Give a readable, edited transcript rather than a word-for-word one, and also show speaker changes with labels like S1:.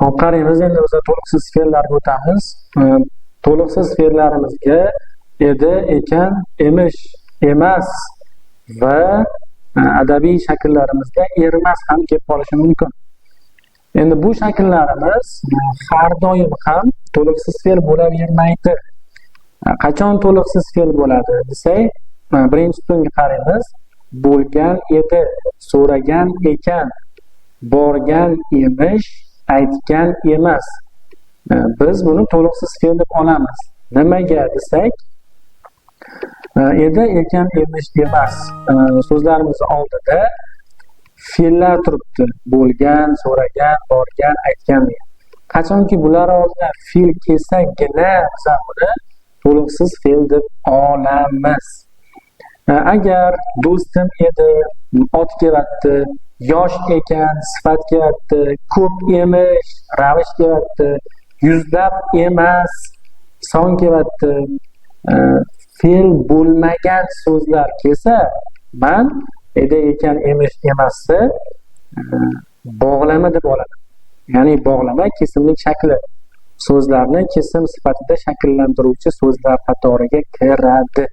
S1: Hop, qaraymiz endi biz to'liqsiz fe'llarga o'tamiz. To'liqsiz fe'llarimizga edi, ekan, emish, emas va adabiy shakllarimizga ermas ham kelib qolishi mumkin. Endi bu shakllarimiz har doim ham to'liqsiz fe'l bo'lavermaydi. Qachon to'liqsiz fe'l bo'ladi desak, birinchi tutumga qaraymiz. Bo'lgan edi, so'ragan ekan, borgan emish, aytgan emas. Biz buni to'liqsiz fe'l deb olamiz. Nimaga desak, edi, ekan, emish, emas so'zlarimiz oldida fe'llar turibdi. Bo'lgan, so'ragan, borgan, aytgan. Qachonki bular oldida fe'l kelsagina biz buni to'liqsiz fe'l deb olamiz. Agar do'stim edi, ot kelyapti, yosh ekan, sifat kelyapti, ko'p emish, ravish kelyapti, yuzlab emas, son kelyapti, fe'l bo'lmagan so'zlar kelsa, men edi, ekan, emish, emasni bog'lama deb olaman. Ya'ni bog'lama kesimlik shakli. So'zlarni kesim sifatida shakllantiruvchi so'zlar qatoriga kiradi.